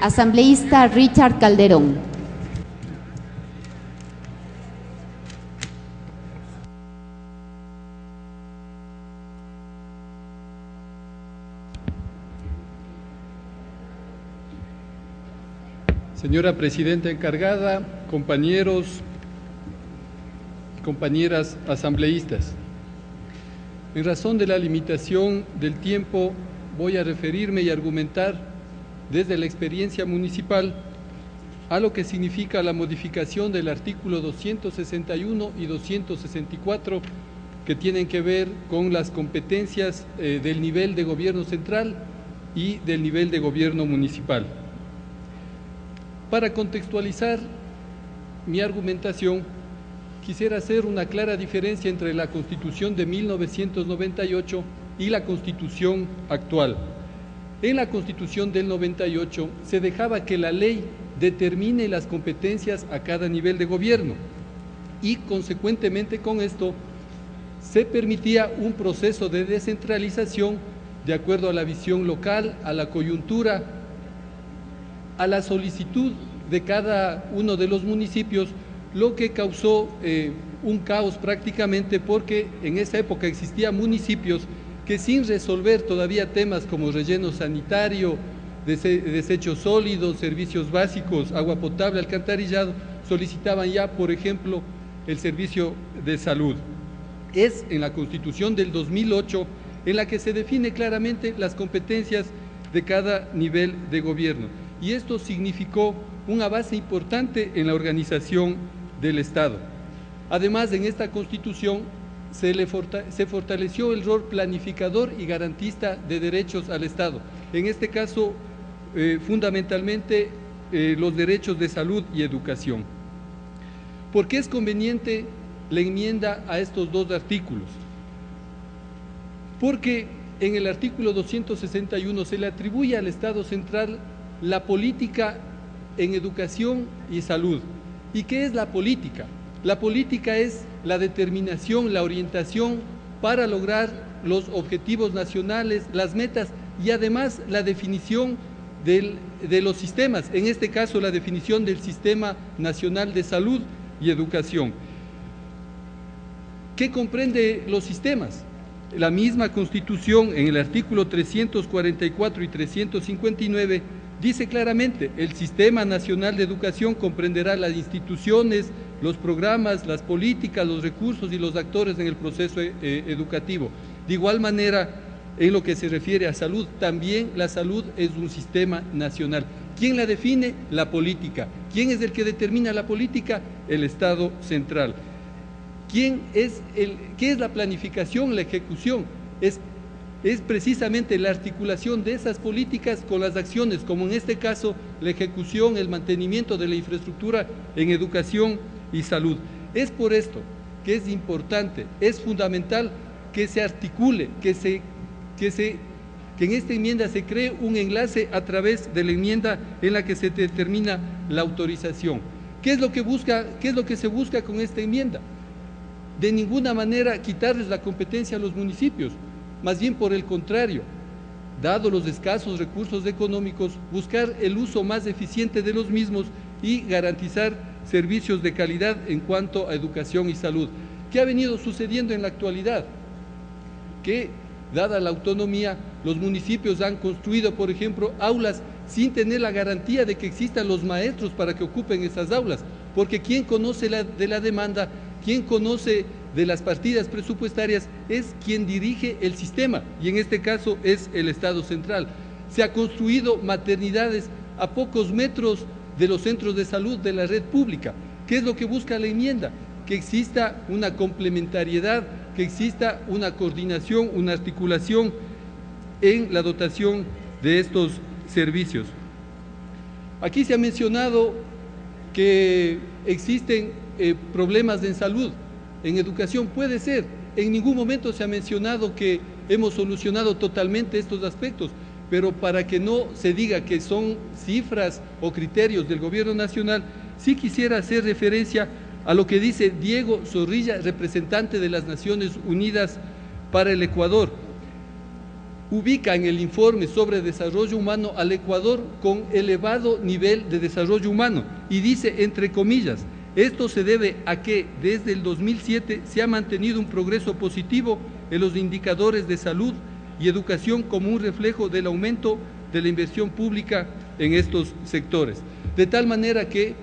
Asambleísta Richard Calderón. Señora Presidenta encargada, compañeros, compañeras asambleístas, en razón de la limitación del tiempo voy a referirme y argumentar desde la experiencia municipal a lo que significa la modificación del artículo 261 y 264 que tienen que ver con las competencias del nivel de gobierno central y del nivel de gobierno municipal. Para contextualizar mi argumentación, quisiera hacer una clara diferencia entre la Constitución de 1998 y la Constitución actual. En la Constitución del 98 se dejaba que la ley determine las competencias a cada nivel de gobierno y, consecuentemente con esto, se permitía un proceso de descentralización de acuerdo a la visión local, a la coyuntura, a la solicitud de cada uno de los municipios, lo que causó un caos prácticamente, porque en esa época existían municipios que, sin resolver todavía temas como relleno sanitario, desechos sólidos, servicios básicos, agua potable, alcantarillado, solicitaban ya, por ejemplo, el servicio de salud. Es en la Constitución del 2008 en la que se define claramente las competencias de cada nivel de gobierno, y esto significó una base importante en la organización del Estado. Además, en esta Constitución se fortaleció el rol planificador y garantista de derechos al Estado, en este caso fundamentalmente los derechos de salud y educación. ¿Por qué es conveniente la enmienda a estos dos artículos? Porque en el artículo 261 se le atribuye al Estado central la política en educación y salud. ¿Y qué es la política? La política es la determinación, la orientación para lograr los objetivos nacionales, las metas y además la definición de los sistemas, en este caso la definición del Sistema Nacional de Salud y Educación. ¿Qué comprende los sistemas? La misma Constitución, en el artículo 344 y 359, dice claramente: el Sistema Nacional de Educación comprenderá las instituciones, los programas, las políticas, los recursos y los actores en el proceso educativo. De igual manera, en lo que se refiere a salud, también la salud es un sistema nacional. ¿Quién la define? La política. ¿Quién es el que determina la política? El Estado central. ¿Qué es la planificación, la ejecución? Es precisamente la articulación de esas políticas con las acciones, como en este caso la ejecución, el mantenimiento de la infraestructura en educación y salud. Es por esto que es importante, es fundamental que se articule, que en esta enmienda se cree un enlace a través de la enmienda en la que se determina la autorización. ¿Qué es lo que se busca con esta enmienda? De ninguna manera quitarles la competencia a los municipios, más bien por el contrario, dado los escasos recursos económicos, buscar el uso más eficiente de los mismos y garantizar servicios de calidad en cuanto a educación y salud. ¿Qué ha venido sucediendo en la actualidad? Que, dada la autonomía, los municipios han construido, por ejemplo, aulas sin tener la garantía de que existan los maestros para que ocupen esas aulas, porque quien conoce de la demanda, quien conoce de las partidas presupuestarias es quien dirige el sistema, y en este caso es el Estado central. Se ha construido maternidades a pocos metros de los centros de salud de la red pública. ¿Qué es lo que busca la enmienda? Que exista una complementariedad, que exista una coordinación, una articulación en la dotación de estos servicios. Aquí se ha mencionado que existen problemas en salud, en educación. Puede ser, en ningún momento se ha mencionado que hemos solucionado totalmente estos aspectos, pero para que no se diga que son cifras o criterios del gobierno nacional, sí quisiera hacer referencia a lo que dice Diego Zorrilla, representante de las Naciones Unidas para el Ecuador. ubica en el informe sobre desarrollo humano al Ecuador con elevado nivel de desarrollo humano y dice, entre comillas, esto se debe a que desde el 2007 se ha mantenido un progreso positivo en los indicadores de salud y educación como un reflejo del aumento de la inversión pública en estos sectores. De tal manera que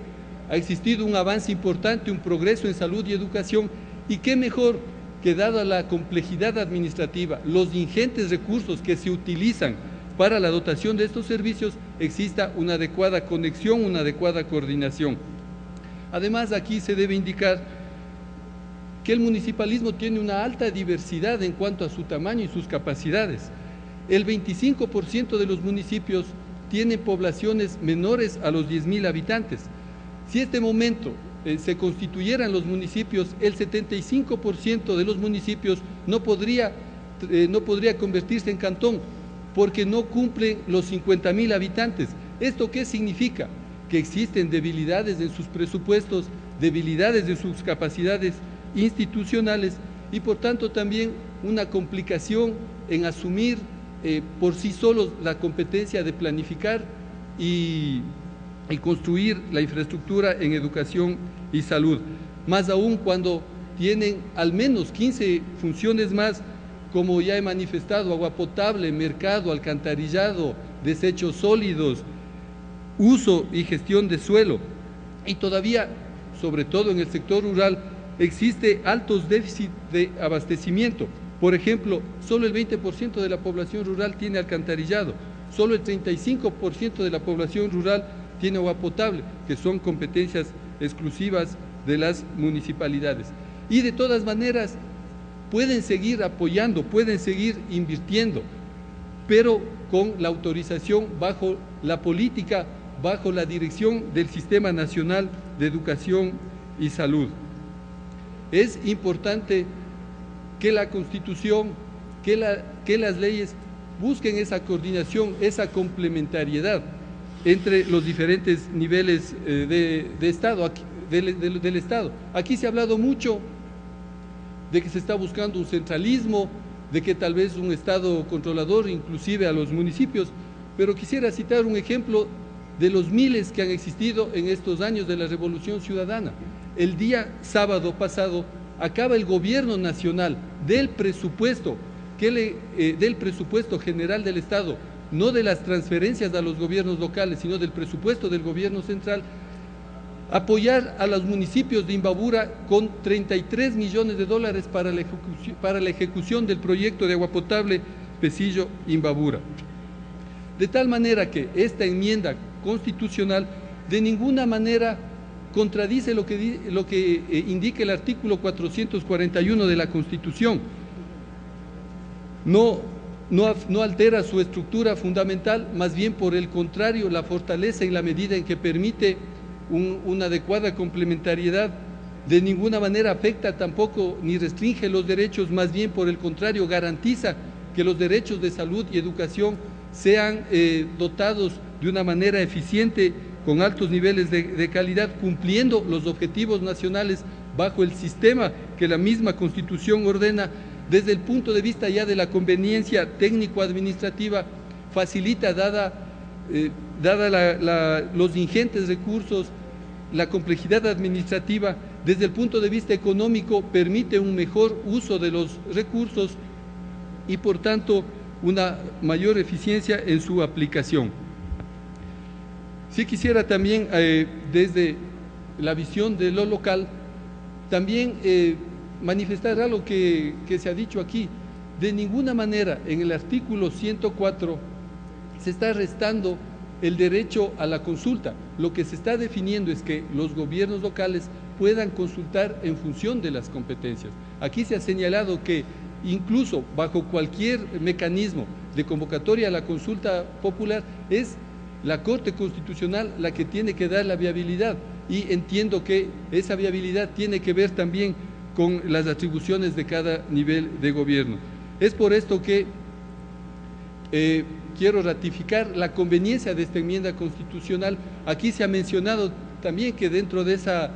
ha existido un avance importante, un progreso en salud y educación, y qué mejor que dada la complejidad administrativa, los ingentes recursos que se utilizan para la dotación de estos servicios, exista una adecuada conexión, una adecuada coordinación. Además, aquí se debe indicar que el municipalismo tiene una alta diversidad en cuanto a su tamaño y sus capacidades. El 25% de los municipios tienen poblaciones menores a los 10.000 habitantes. Si en este momento se constituyeran los municipios, el 75% de los municipios no podría convertirse en cantón porque no cumplen los 50.000 habitantes. ¿Esto qué significa? Que existen debilidades en sus presupuestos, debilidades en sus capacidades institucionales y por tanto también una complicación en asumir por sí solos la competencia de planificar y construir la infraestructura en educación y salud, más aún cuando tienen al menos 15 funciones más, como ya he manifestado: agua potable, mercado, alcantarillado, desechos sólidos, uso y gestión de suelo. Y todavía, sobre todo en el sector rural, existe altos déficits de abastecimiento. Por ejemplo, solo el 20% de la población rural tiene alcantarillado, solo el 35% de la población rural tiene agua potable, que son competencias exclusivas de las municipalidades. Y de todas maneras, pueden seguir apoyando, pueden seguir invirtiendo, pero con la autorización bajo la política, bajo la dirección del Sistema Nacional de Educación y Salud. Es importante que la Constitución, que las leyes busquen esa coordinación, esa complementariedad entre los diferentes niveles del Estado. Aquí se ha hablado mucho de que se está buscando un centralismo, de que tal vez un Estado controlador, inclusive a los municipios, pero quisiera citar un ejemplo de los miles que han existido en estos años de la Revolución Ciudadana. El día sábado pasado acaba el gobierno nacional del presupuesto general del Estado, no de las transferencias a los gobiernos locales, sino del presupuesto del gobierno central, apoyar a los municipios de Imbabura con $33 millones para la ejecución del proyecto de agua potable Pesillo-Imbabura. De tal manera que esta enmienda constitucional de ninguna manera contradice lo que indica el artículo 441 de la Constitución. No altera su estructura fundamental, más bien por el contrario, la fortalece en la medida en que permite una adecuada complementariedad. De ninguna manera afecta tampoco ni restringe los derechos, más bien por el contrario, garantiza que los derechos de salud y educación sean dotados de una manera eficiente, con altos niveles de calidad, cumpliendo los objetivos nacionales bajo el sistema que la misma Constitución ordena. Desde el punto de vista ya de la conveniencia técnico-administrativa, facilita, dada los ingentes recursos, la complejidad administrativa. Desde el punto de vista económico, permite un mejor uso de los recursos y, por tanto, una mayor eficiencia en su aplicación. Sí quisiera también, desde la visión de lo local, también manifestar algo que se ha dicho aquí. De ninguna manera en el artículo 104 se está restando el derecho a la consulta. Lo que se está definiendo es que los gobiernos locales puedan consultar en función de las competencias. Aquí se ha señalado que incluso bajo cualquier mecanismo de convocatoria a la consulta popular, es la Corte Constitucional la que tiene que dar la viabilidad, y entiendo que esa viabilidad tiene que ver también con las atribuciones de cada nivel de gobierno. Es por esto que quiero ratificar la conveniencia de esta enmienda constitucional. Aquí se ha mencionado también que dentro de esa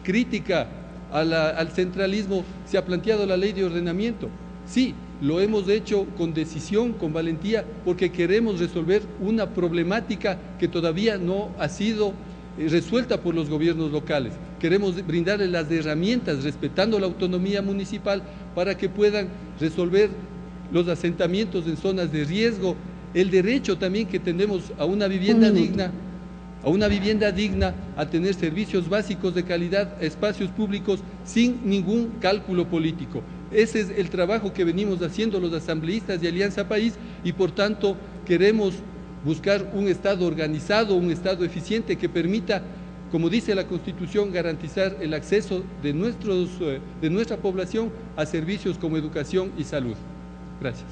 crítica al centralismo se ha planteado la ley de ordenamiento. Sí, lo hemos hecho con decisión, con valentía, porque queremos resolver una problemática que todavía no ha sido resuelta por los gobiernos locales. Queremos brindarles las herramientas, respetando la autonomía municipal, para que puedan resolver los asentamientos en zonas de riesgo, el derecho también que tenemos a una vivienda digna, a tener servicios básicos de calidad, a espacios públicos sin ningún cálculo político. Ese es el trabajo que venimos haciendo los asambleístas de Alianza País y por tanto queremos buscar un Estado organizado, un Estado eficiente que permita, como dice la Constitución, garantizar el acceso de nuestra población a servicios como educación y salud. Gracias.